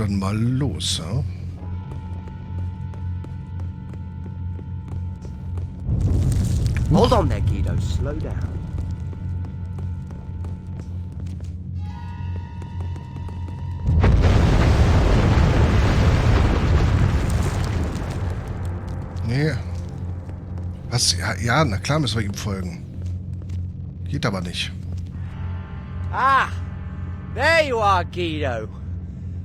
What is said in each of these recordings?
dann mal los, ja? Hold on there, Guido. Slow down. Nee. Was? Ja, na klar müssen wir ihm folgen. Geht aber nicht. Ah! There you are, Guido.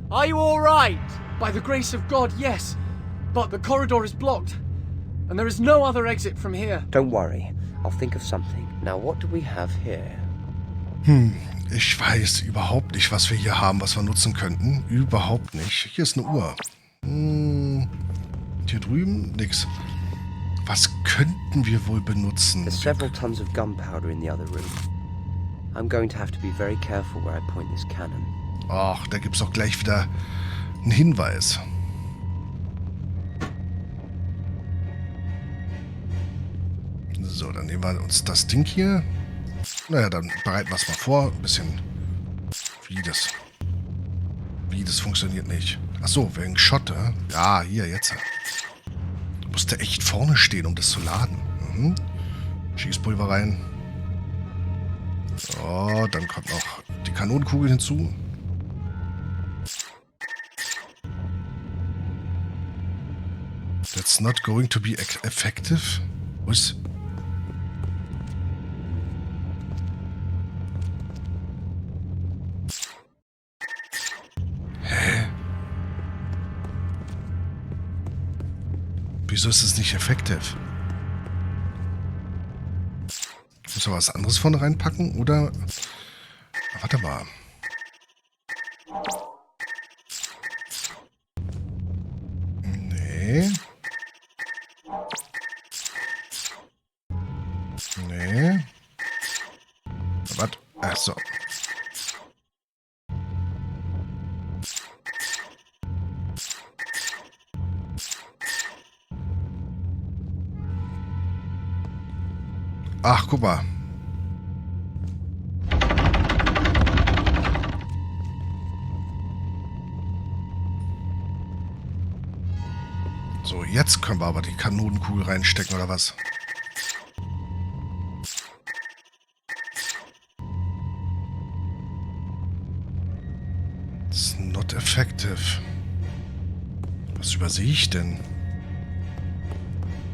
Are you all right? By the grace of God, yes. But the corridor is blocked. And there is no other exit from here. Don't worry. I'll think of something. Now, what do we have here? Ich weiß überhaupt nicht, was wir hier haben, was wir nutzen könnten. Überhaupt nicht. Hier ist eine Uhr. Hier drüben nix. Was könnten wir wohl benutzen? There's several tons of gunpowder in the other room. I'm going to have to be very careful where I point this cannon. Ach, da gibt's auch gleich wieder einen Hinweis. So, dann nehmen wir uns das Ding hier. Naja, dann bereiten wir es mal vor. Ein bisschen. Wie das funktioniert nicht. Achso, wegen Schotte. Ja, hier, jetzt. Musste echt vorne stehen, um das zu laden. Schießpulver rein. So, dann kommt noch die Kanonenkugel hinzu. That's not going to be effective. Wo ist... Wieso ist es nicht effektiv? Muss man was anderes vorne reinpacken? Oder... Warte mal. Nee. Nee. Warte. Achso. Ach, guck mal. So, jetzt können wir aber die Kanonenkugel reinstecken, oder was? It's not effective. Was übersehe ich denn?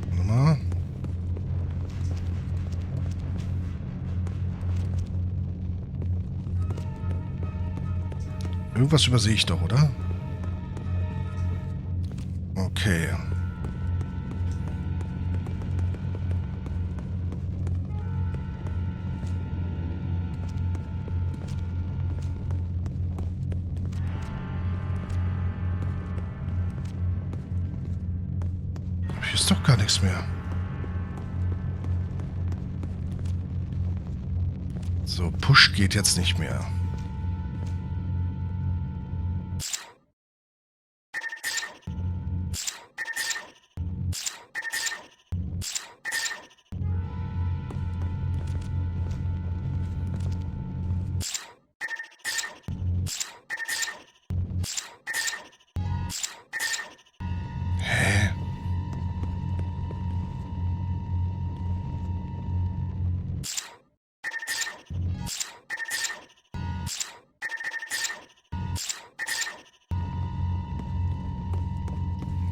Warte mal. Irgendwas übersehe ich doch, oder? Okay. Hier ist doch gar nichts mehr. So, Push geht jetzt nicht mehr.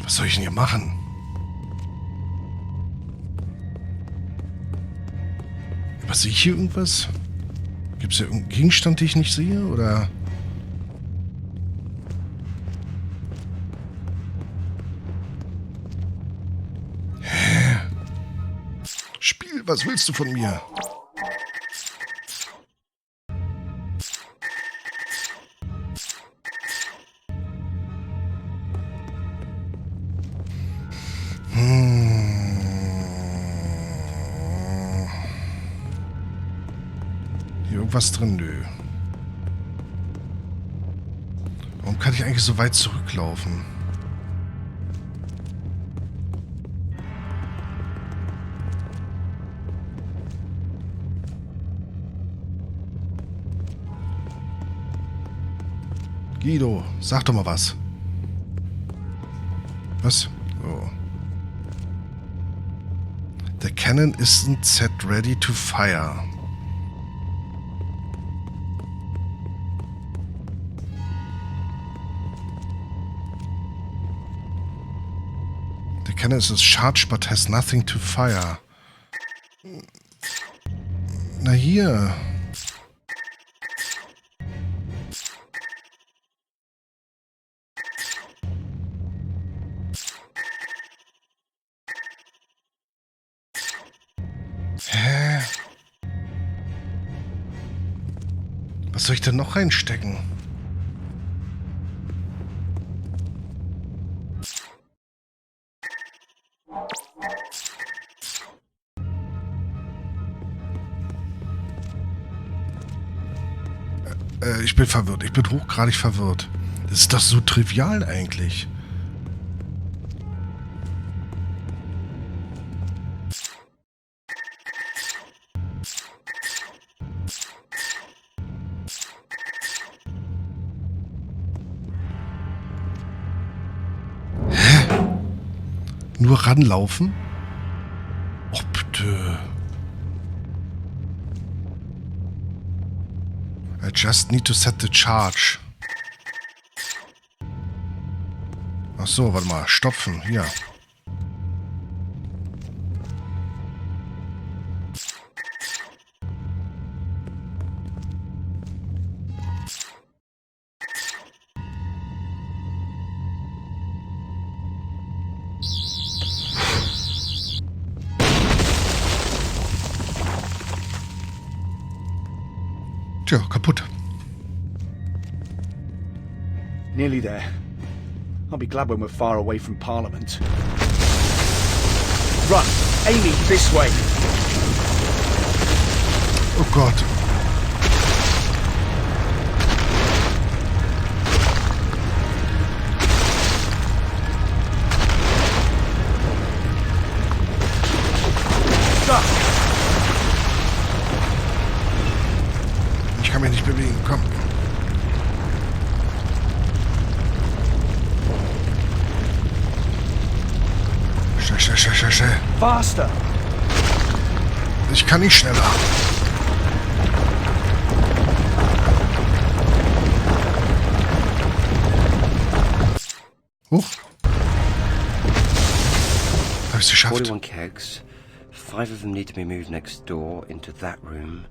Was soll ich denn hier machen? Übersehe ich hier irgendwas? Gibt es hier irgendeinen Gegenstand, den ich nicht sehe? Oder... Hä? Spiel, was willst du von mir? Was drin? Nö. Warum kann ich eigentlich so weit zurücklaufen? Guido, sag doch mal was. Was? Oh. The cannon isn't set ready to fire. The cannon is charged but has nothing to fire. Na hier. Hä? Was soll ich denn noch reinstecken? Ich bin verwirrt. Ich bin hochgradig verwirrt. Das ist doch so trivial eigentlich. Nur ranlaufen? Och, bitte. I just need to set the charge. Ach so, warte mal. Stopfen. Hier. Tja, kaputt. Nearly there. I'll be glad when we're far away from Parliament. Run! Amy, this way! Oh Gott. Ich kann mich nicht bewegen, komm. Schnell. Faster! Ich kann nicht schneller. Huch. Hab ich's geschafft. 41 kegs. 5 of them need to be moved next door into that room.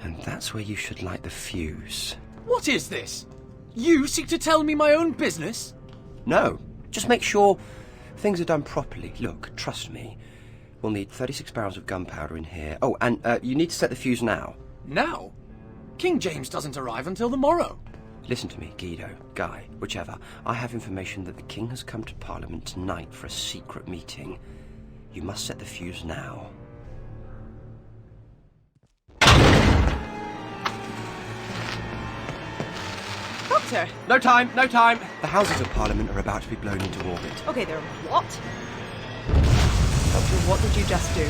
And that's where you should light the fuse. What is this? You seek to tell me my own business? No, just make sure things are done properly. Look, trust me. We'll need 36 barrels of gunpowder in here. Oh, and you need to set the fuse now. Now? King James doesn't arrive until the morrow. Listen to me, Guido, Guy, whichever. I have information that the king has come to Parliament tonight for a secret meeting. You must set the fuse now. Doctor! No time, no time! The Houses of Parliament are about to be blown into orbit. Okay, they're what? Doctor, what did you just do?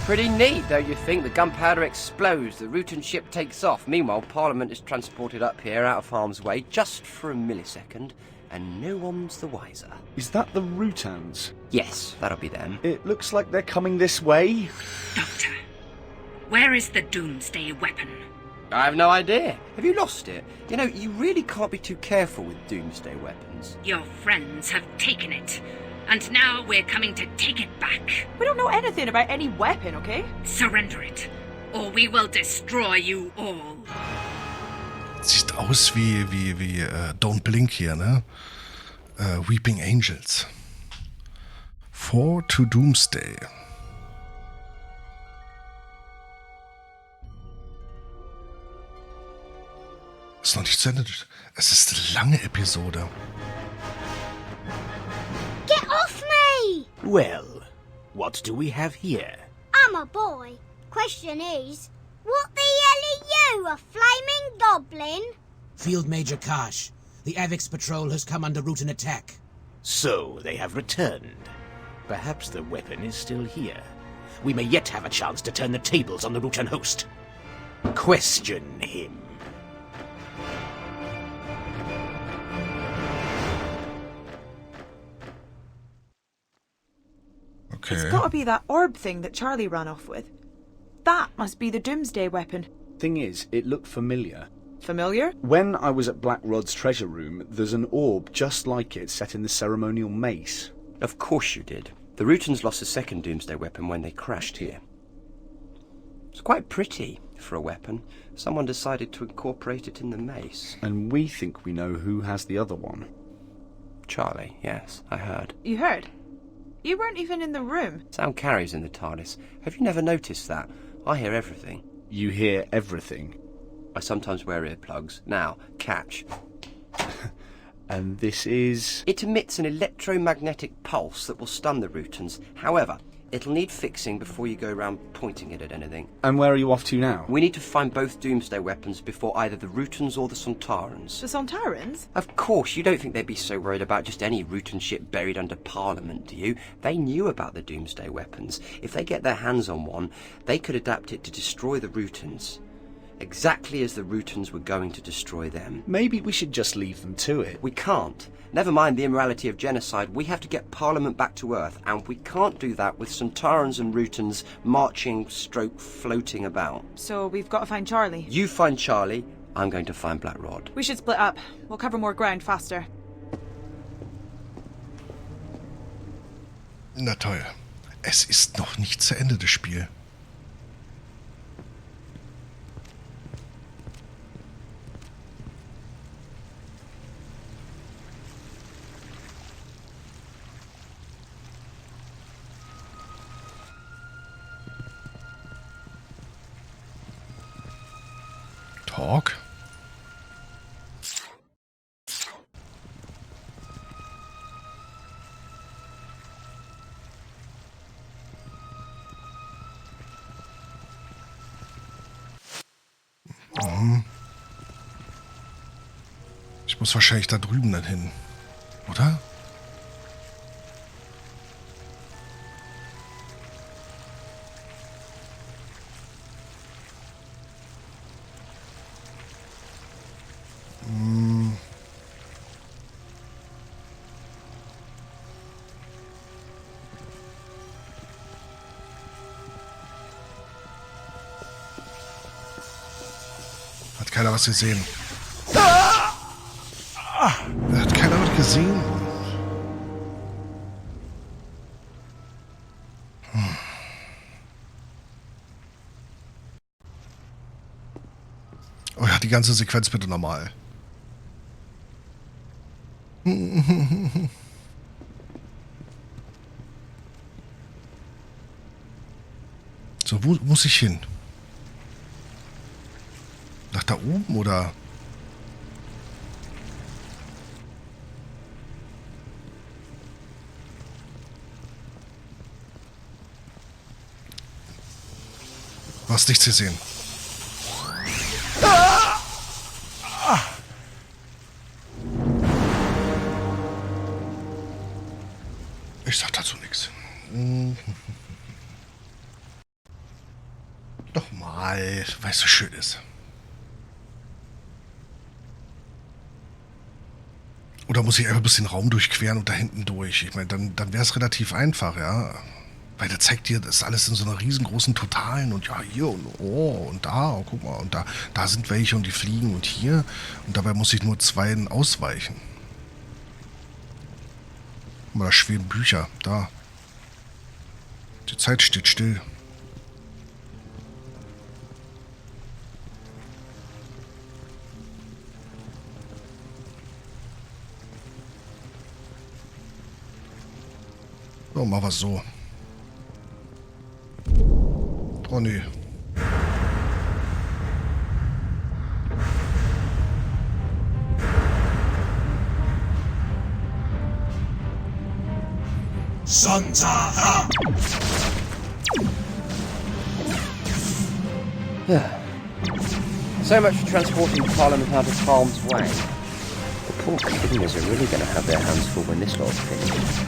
Pretty neat, don't you think? The gunpowder explodes, the Rutan ship takes off. Meanwhile, Parliament is transported up here out of harm's way just for a millisecond, and no one's the wiser. Is that the Rutans? Yes, that'll be them. It looks like they're coming this way. Doctor, where is the doomsday weapon? I have no idea. Have you lost it? You know, you really can't be too careful with doomsday weapons. Your friends have taken it, and now we're coming to take it back. We don't know anything about any weapon, okay? Surrender it, or we will destroy you all. Sieht aus wie Don't Blink hier, ne? Weeping Angels. 4 to Doomsday. Ist noch nicht zu Ende. Es ist eine lange Episode. Get off me! Well, what do we have here? I'm a boy. Question is, what the hell are you, a flaming goblin? Field Major Karsh. The Avix patrol has come under Rutan attack. So, they have returned. Perhaps the weapon is still here. We may yet have a chance to turn the tables on the Rutan host. Question him. Okay. It's got to be that orb thing that Charlie ran off with. That must be the Doomsday weapon. Thing is, it looked familiar. Familiar? When I was at Black Rod's treasure room, there's an orb just like it set in the ceremonial mace. Of course you did. The Routons lost a second Doomsday weapon when they crashed here. It's quite pretty for a weapon. Someone decided to incorporate it in the mace. And we think we know who has the other one. Charlie, yes, I heard. You heard? You weren't even in the room. Sound carries in the Tardis. Have you never noticed that? I hear everything. You hear everything. I sometimes wear earplugs. Now, catch. And this is... It emits an electromagnetic pulse that will stun the Routons. However, it'll need fixing before you go around pointing it at anything. And where are you off to now? We need to find both Doomsday weapons before either the Routons or the Sontarans. The Sontarans? Of course, you don't think they'd be so worried about just any Routon ship buried under Parliament, do you? They knew about the Doomsday weapons. If they get their hands on one, they could adapt it to destroy the Routons. Exactly as the Routons were going to destroy them. Maybe we should just leave them to it. We can't. Never mind the immorality of genocide, we have to get Parliament back to Earth, and we can't do that with Sontarans and Routons marching / floating about. So we've got to find Charlie. You find Charlie, I'm going to find Black Rod. We should split up. We'll cover more ground faster. Na toll. Es ist noch nicht zu Ende, das Spiel. Talk. Ich muss wahrscheinlich da drüben dann hin, oder? Hat keiner was gesehen. Hat keiner was gesehen. Oh ja, die ganze Sequenz bitte nochmal. So, wo muss ich hin? Nach da oben, oder? Du hast nichts gesehen. Ich sag dazu nichts. Doch mal, weil es so schön ist. Oder muss ich einfach ein bisschen Raum durchqueren und da hinten durch? Ich meine, dann wäre es relativ einfach, ja. Weil der zeigt dir, das ist alles in so einer riesengroßen Totalen und ja, hier und oh und da, oh, guck mal, und da sind welche und die fliegen und hier. Und dabei muss ich nur 2 ausweichen. Guck mal, da schweben Bücher, da. Die Zeit steht still. So, machen wir es so. Oh nee. Sonntag! So much for transporting Parliament out of harm's way. The poor kidneys are really going to have their hands full when this lot's finished.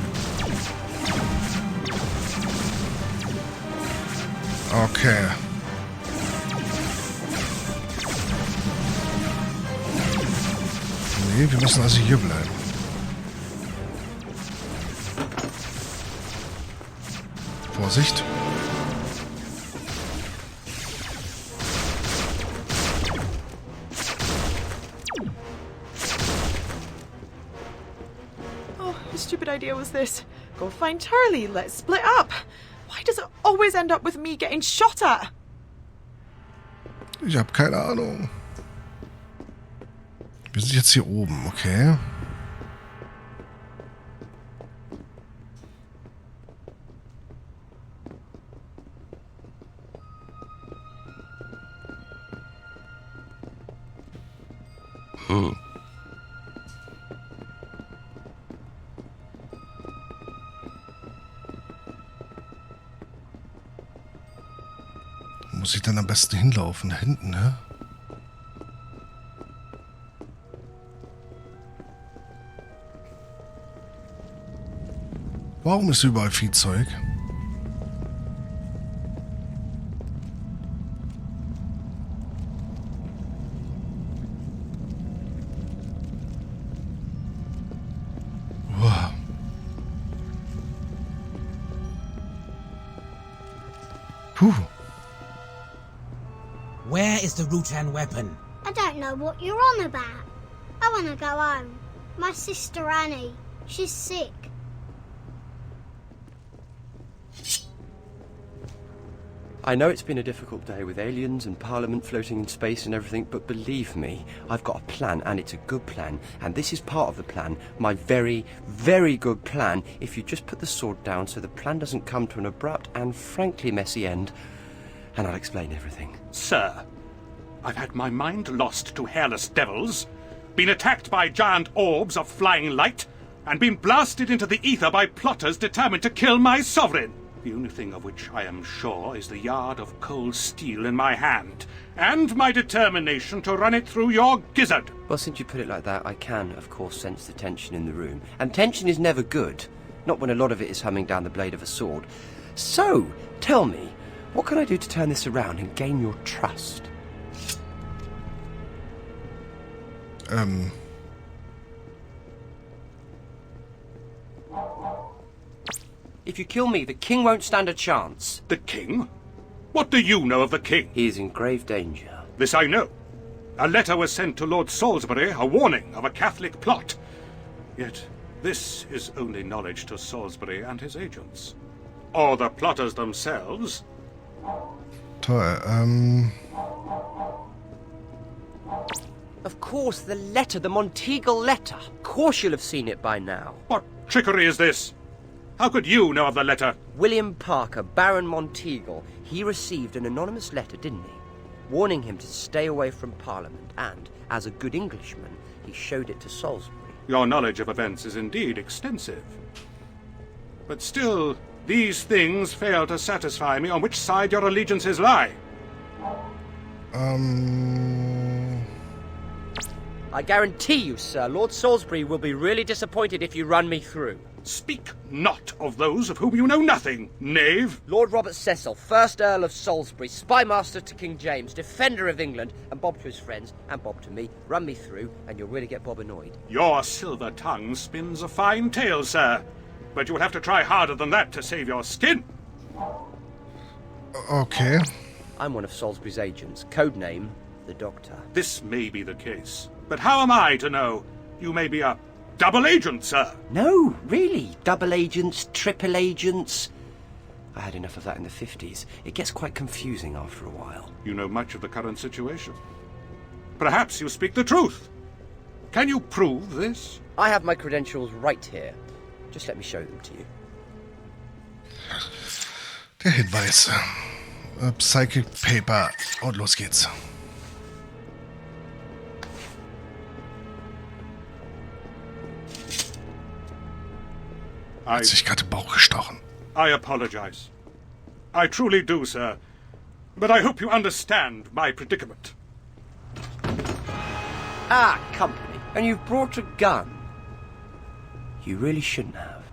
Okay. Nee, wir müssen also hier bleiben. Vorsicht. Oh, whose stupid idea was this? Go find Charlie, let's split up. Why does it always end up with me getting shot at? Ich habe keine Ahnung. Wir sind jetzt hier oben, okay. Wo muss ich dann am besten hinlaufen? Da hinten, ne? Warum ist überall Viehzeug? Uah. Puh. Where is the Rutan weapon? I don't know what you're on about. I want to go home. My sister Annie, she's sick. I know it's been a difficult day with aliens and Parliament floating in space and everything, but believe me, I've got a plan, and it's a good plan, and this is part of the plan, my very, very good plan, if you just put the sword down so the plan doesn't come to an abrupt and frankly messy end, and I'll explain everything. Sir, I've had my mind lost to hairless devils, been attacked by giant orbs of flying light, and been blasted into the ether by plotters determined to kill my sovereign. The only thing of which I am sure is the yard of cold steel in my hand, and my determination to run it through your gizzard. Well, since you put it like that, I can, of course, sense the tension in the room. And tension is never good, not when a lot of it is humming down the blade of a sword. So, tell me, what can I do to turn this around and gain your trust? If you kill me, the king won't stand a chance. The king? What do you know of the king? He is in grave danger. This I know. A letter was sent to Lord Salisbury, a warning of a Catholic plot. Yet this is only knowledge to Salisbury and his agents. Or the plotters themselves. Toll, Of course, the letter, the Monteagle letter. Of course you'll have seen it by now. What trickery is this? How could you know of the letter? William Parker, Baron Monteagle, he received an anonymous letter, didn't he? Warning him to stay away from Parliament, and, as a good Englishman, he showed it to Salisbury. Your knowledge of events is indeed extensive. But still, these things fail to satisfy me on which side your allegiances lie. I guarantee you, sir, Lord Salisbury will be really disappointed if you run me through. Speak not of those of whom you know nothing, knave. Lord Robert Cecil, 1st Earl of Salisbury, spymaster to King James, defender of England, and Bob to his friends, and Bob to me. Run me through, and you'll really get Bob annoyed. Your silver tongue spins a fine tale, sir. But you will have to try harder than that to save your skin. okay. I'm one of Salisbury's agents, codename the Doctor. This may be the case. But how am I to know? You may be a double agent, sir. No, really. Double agents, triple agents. I had enough of that in the 50s. It gets quite confusing after a while. You know much of the current situation. Perhaps you speak the truth. Can you prove this? I have my credentials right here. Just let me show them to you. Der Hinweis. Psychic Paper. Und los geht's. Hat sich gerade im Bauch gestochen. I apologize. I truly do, sir. But I hope you understand my predicament. Ah, company. And you've brought a gun. You really shouldn't have.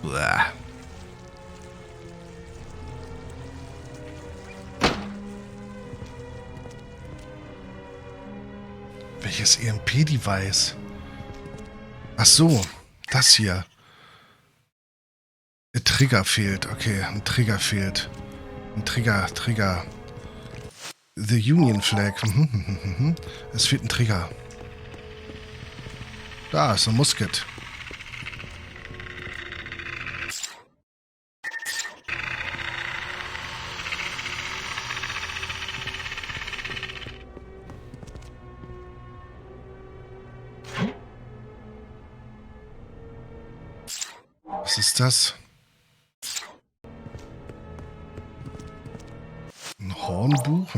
Blah. Welches EMP-Device? Ach so. Das hier. Der Trigger fehlt. Okay, ein Trigger fehlt. Ein Trigger. The Union Flag. Es fehlt ein Trigger. Da ist ein Musket. Was ist das? Ein Hornbuch?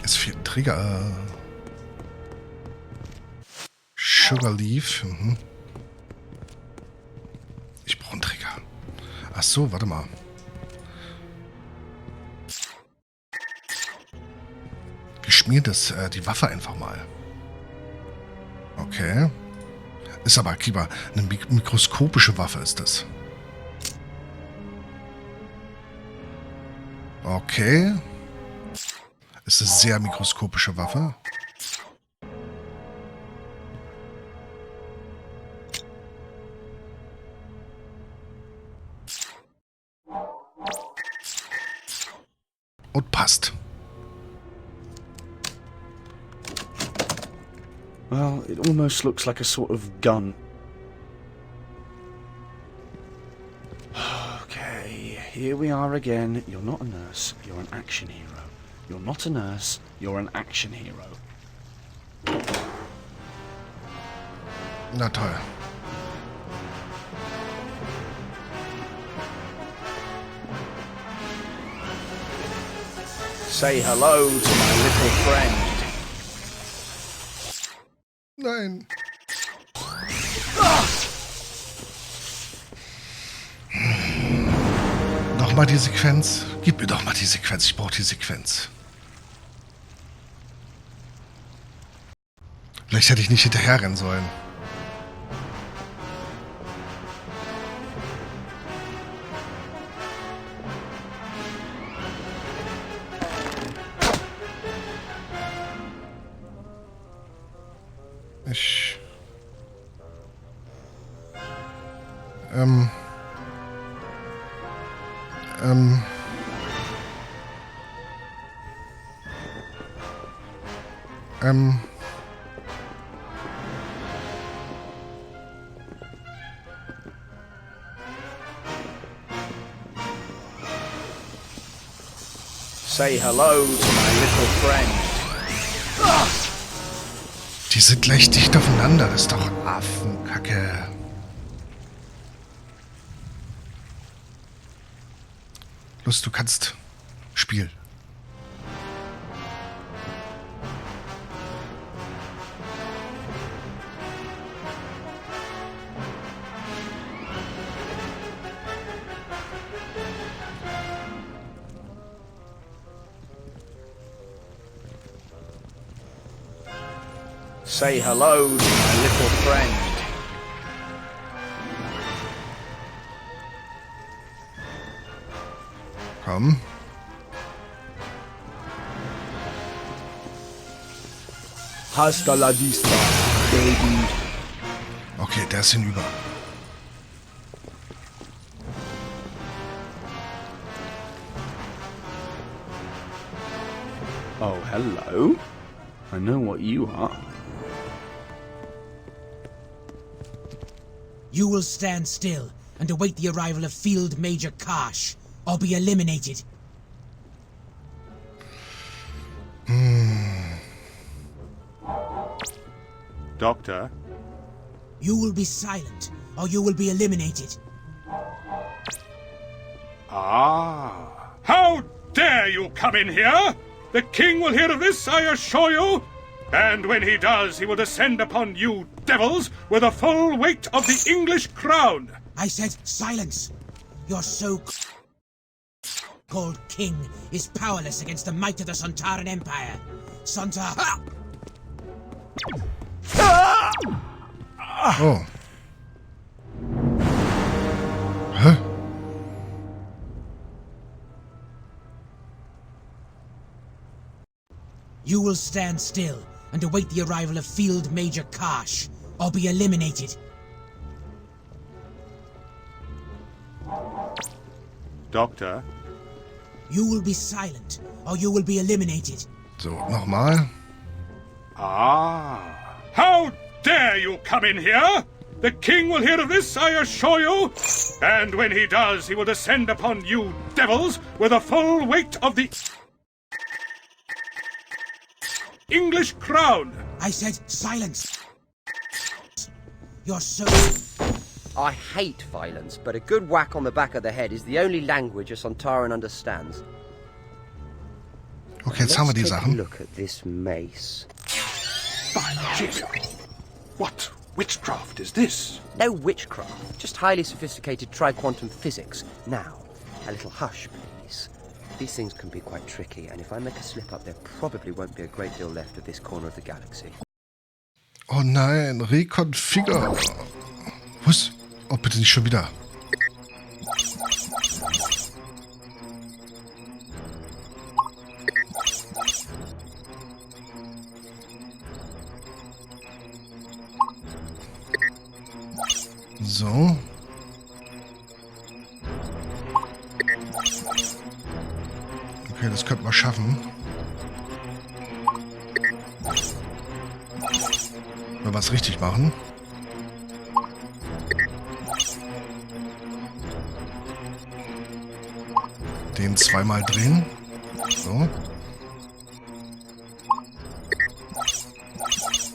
Es fehlt ein Trigger. Sugar Leaf. Ich brauche einen Trigger. Ach so, warte mal. Geschmiert ist die Waffe einfach mal. Okay. Ist aber, Kieber, eine mikroskopische Waffe ist das. Okay. Ist eine sehr mikroskopische Waffe. Und passt. Well, it almost looks like a sort of gun. Okay, here we are again. You're not a nurse, you're an action hero. You're not a nurse, you're an action hero. Na toll. Say hello to my little friend. Nein. Nochmal die Sequenz. Gib mir doch mal die Sequenz. Ich brauche die Sequenz. Vielleicht hätte ich nicht hinterherrennen sollen. Ich... Say hello to my little friend. Die sind gleich dicht aufeinander. Das ist doch Affenkacke. Los, du kannst. Spiel. Say hello to my little friend. Komm. Hasta la vista, baby. Okay, der ist hinüber. Oh, hello. I know what you are. You will stand still and await the arrival of Field Major Karsh, or be eliminated. Doctor? You will be silent, or you will be eliminated. Ah! How dare you come in here? The king will hear of this, I assure you. And when he does, he will descend upon you devils with the full weight of the English crown. I said silence. Your so-called king is powerless against the might of the Sontaran Empire. Oh. Hä? You will stand still and await the arrival of Field Major Karsh, or be eliminated. Doctor? You will be silent, or you will be eliminated. So, nochmal. Ah. How dare you come in here? The king will hear of this, I assure you. And when he does, he will descend upon you devils with the full weight of the English crown. I said silence. You're so... I hate violence, but a good whack on the back of the head is the only language a Sontaran understands. Okay, jetzt haben wir die Let's take Sachen. a look at this mace. By Jesus. What witchcraft is this? No witchcraft, just highly sophisticated tri-quantum physics. Now, a little hush, please. These things can be quite tricky, and if I make a slip up, there probably won't be a great deal left of this corner of the galaxy. Oh nein, Reconfigure. Was? Oh, bitte nicht schon wieder. So. Okay, das könnten wir schaffen. Wenn wir es richtig machen. Den zweimal drehen. So.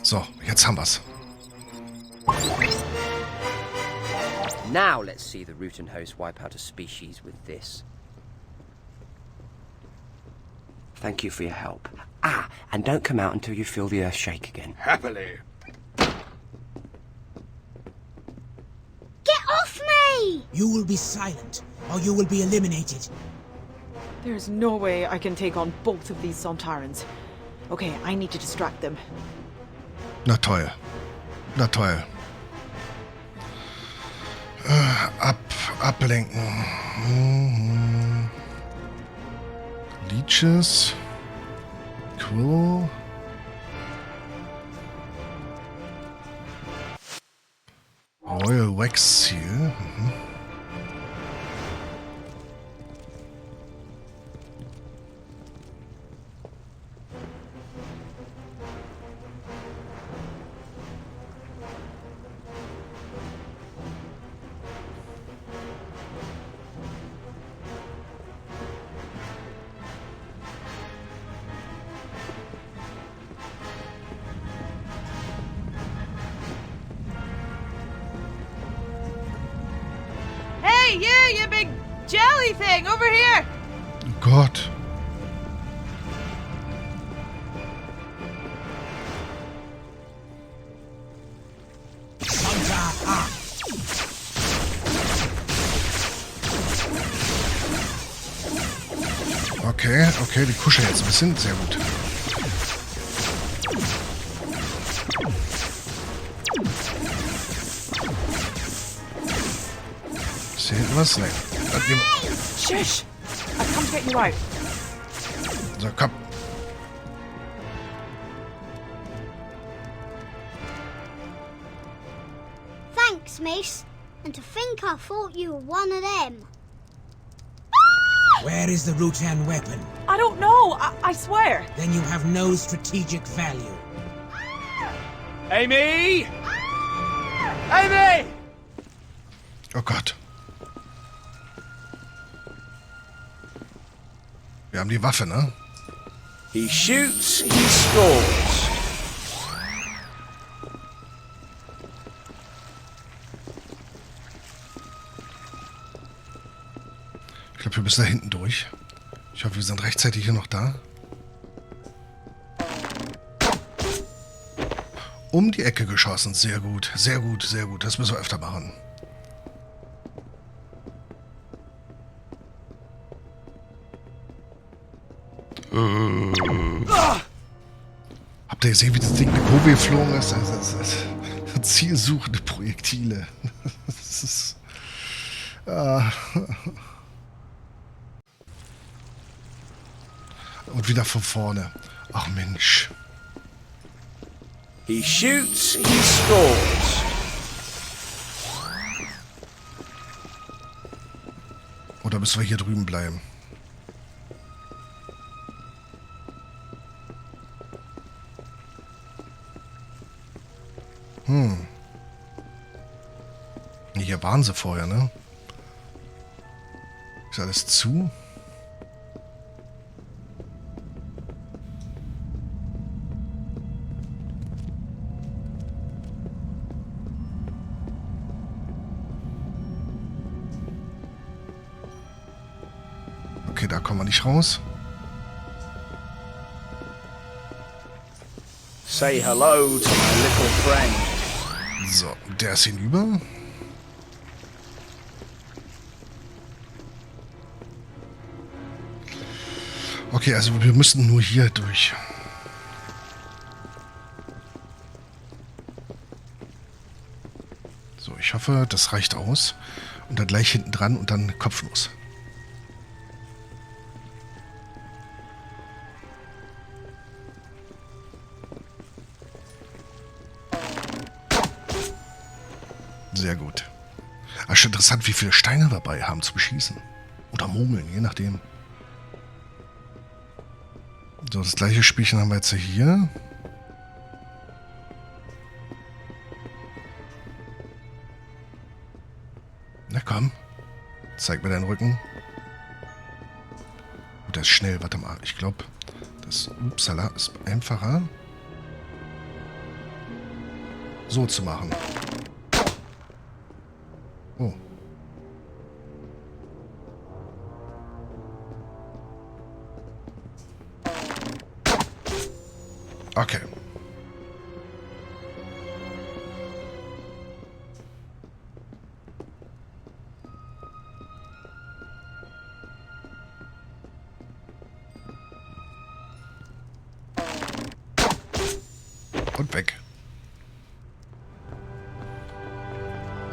So, jetzt haben wir's. Now let's see the Rutan host wipe out a species with this. Thank you for your help. Ah, and don't come out until you feel the earth shake again. Happily. Get off me! You will be silent, or you will be eliminated. There's no way I can take on both of these Sontarans. Okay, I need to distract them. Na toll. Na toll. Ablenken. Mhm. Leeches. Quill. Royal Wax Seal. Mhm. Hey, you big jelly thing, over here! Oh Gott. Okay, die kuscheln jetzt ein bisschen. Sehr gut. Ist hier hinten was? Nein. Shush! I've come to get you out. So, komm. Thanks, miss. And to think I thought you were one of them. Where is the Rutan weapon? I don't know, I swear. Then you have no strategic value. Amy! Amy! Oh Gott. Wir haben die Waffe, ne? He shoots, he scores. Ich glaube, wir müssen da hinten durch. Ich hoffe, wir sind rechtzeitig hier noch da. Um die Ecke geschossen. Sehr gut, sehr gut, sehr gut. Das müssen wir öfter machen. Habt ihr gesehen, wie das Ding eine Kurve geflogen ist? Zielsuchende Projektile. Das ist... Und wieder von vorne. Ach Mensch. He shoots, he scores. Oder müssen wir hier drüben bleiben? Hier waren sie vorher, ne? Ist alles zu? Okay, da kommen wir nicht raus. Say hello to my little friend. So, der ist hinüber. Okay, also wir müssen nur hier durch. So, ich hoffe, das reicht aus. Und dann gleich hinten dran und dann kopflos. Sehr gut. Aber schon interessant, wie viele Steine wir dabei haben zu beschießen. Oder Murmeln, je nachdem. So, das gleiche Spielchen haben wir jetzt hier. Na komm. Zeig mir deinen Rücken. Und der ist schnell, warte mal. Ich glaube, das Upsala ist einfacher. So zu machen. Oh. Okay. Und weg.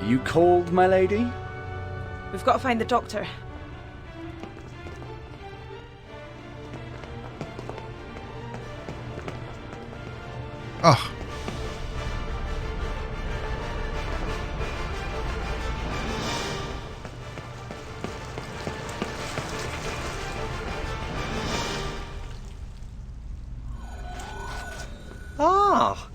You called, my lady? We've got to find the doctor. Ach. Ah,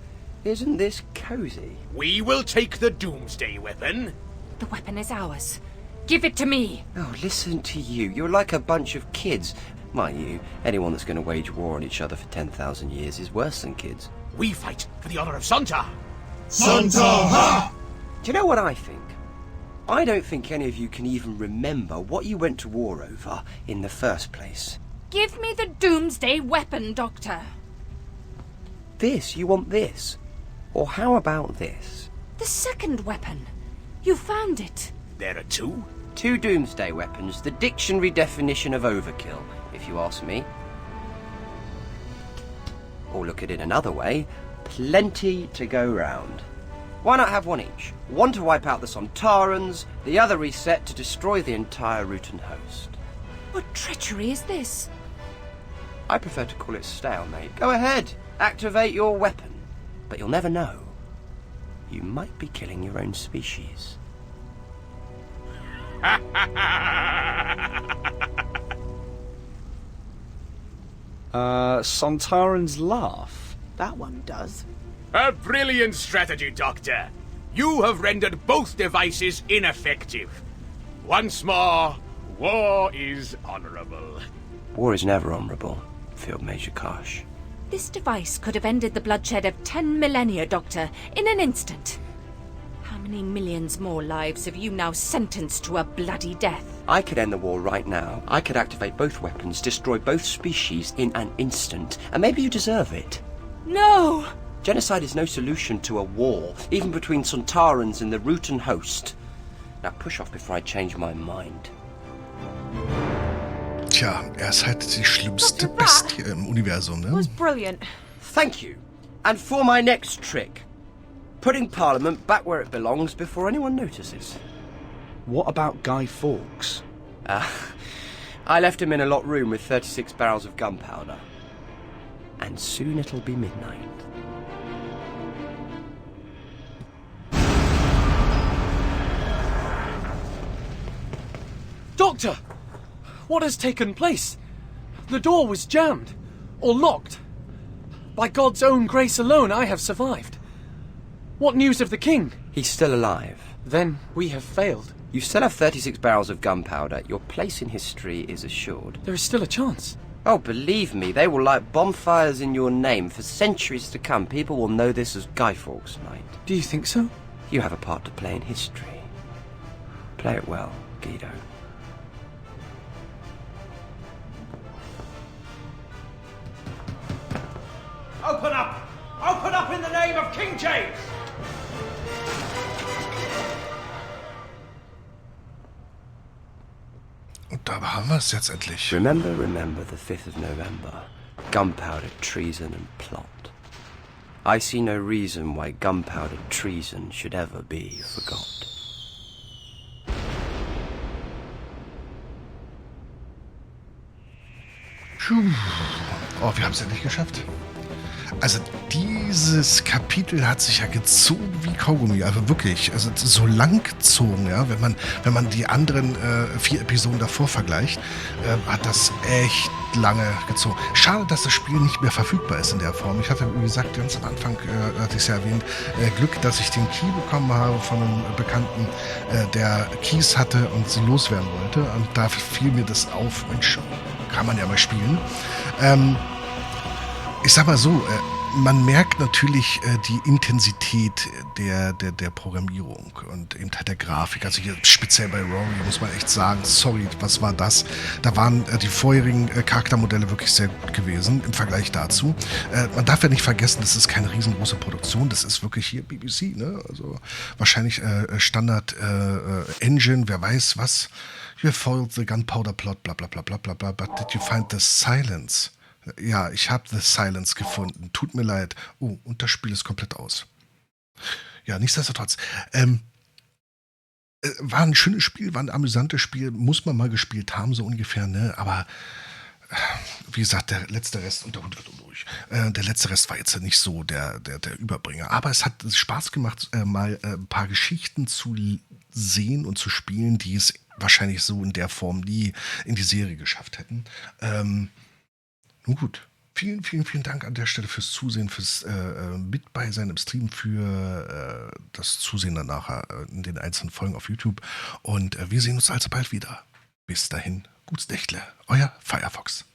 isn't this cozy? We will take the doomsday weapon. The weapon is ours. Give it to me. Oh, listen to you. You're like a bunch of kids. Mind you, anyone that's going to wage war on each other for 10,000 years is worse than kids. We fight for the honor of Santa. Santa! Ha! Do you know what I think? I don't think any of you can even remember what you went to war over in the first place. Give me the doomsday weapon, Doctor. This? You want this? Or how about this? The second weapon. You found it. There are two? Two doomsday weapons, the dictionary definition of overkill, if you ask me. Or look at it another way, plenty to go round. Why not have one each? One to wipe out the Sontarans, the other reset to destroy the entire Rutan host. What treachery is this? I prefer to call it stalemate. Go ahead, activate your weapon. But you'll never know. You might be killing your own species. Sontaran's laugh. That one does. A brilliant strategy, Doctor. You have rendered both devices ineffective. Once more, war is honorable. War is never honorable, Field Major Karsh. This device could have ended the bloodshed of 10 millennia, Doctor, in an instant. How many millions more lives have you now sentenced to a bloody death? I could end the war right now. I could activate both weapons, destroy both species in an instant. And maybe you deserve it. No! Genocide is no solution to a war, even between Sontarans and the Rutan host. Now push off before I change my mind. Tja, er ist halt die schlimmste Bestie im Universum, ne? That was brilliant. Thank you. And for my next trick, putting Parliament back where it belongs before anyone notices. What about Guy Fawkes? I left him in a locked room with 36 barrels of gunpowder. And soon it'll be midnight. Doctor! What has taken place? The door was jammed, or locked. By God's own grace alone, I have survived. What news of the king? He's still alive. Then we have failed. You still have 36 barrels of gunpowder. Your place in history is assured. There is still a chance. Oh, believe me, they will light bonfires in your name for centuries to come. People will know this as Guy Fawkes Night. Do you think so? You have a part to play in history. Play it well, Guido. Open up! Open up in the name of King James! Und da haben wir es jetzt endlich. Remember the 5th of November. Gunpowder, treason and plot. I see no reason why gunpowder treason should ever be forgot. Oh, wir haben es ja nicht geschafft. Also dieses Kapitel hat sich ja gezogen wie Kaugummi, also wirklich, also so lang gezogen, ja, wenn man die anderen 4 Episoden davor vergleicht, hat das echt lange gezogen. Schade, dass das Spiel nicht mehr verfügbar ist in der Form. Ich hatte, wie gesagt, ganz am Anfang, hatte ich es ja erwähnt, Glück, dass ich den Key bekommen habe von einem Bekannten, der Keys hatte und sie loswerden wollte, und da fiel mir das auf, Mensch, kann man ja mal spielen. Ich sag mal so, man merkt natürlich die Intensität der Programmierung und eben halt der Grafik. Also hier speziell bei Rory muss man echt sagen, sorry, was war das? Da waren die vorherigen Charaktermodelle wirklich sehr gut gewesen im Vergleich dazu. Man darf ja nicht vergessen, das ist keine riesengroße Produktion, das ist wirklich hier BBC, ne? Also wahrscheinlich Standard Engine, wer weiß was. You foiled the gunpowder plot, bla bla bla bla bla bla, but did you find the silence? Ja, ich habe The Silence gefunden. Tut mir leid. Oh, und das Spiel ist komplett aus. Ja, nichtsdestotrotz. War ein schönes Spiel, war ein amüsantes Spiel. Muss man mal gespielt haben, so ungefähr, ne? Aber wie gesagt, der letzte Rest, und der Hund wird durch. Der letzte Rest war jetzt nicht so der Überbringer. Aber es hat Spaß gemacht, mal ein paar Geschichten zu sehen und zu spielen, die es wahrscheinlich so in der Form nie in die Serie geschafft hätten. Nun gut, vielen, vielen, vielen Dank an der Stelle fürs Zusehen, fürs mit bei seinem Stream, für das Zusehen dann nachher in den einzelnen Folgen auf YouTube. Und wir sehen uns alsbald wieder. Bis dahin, gut's Nächtle, euer Firefox.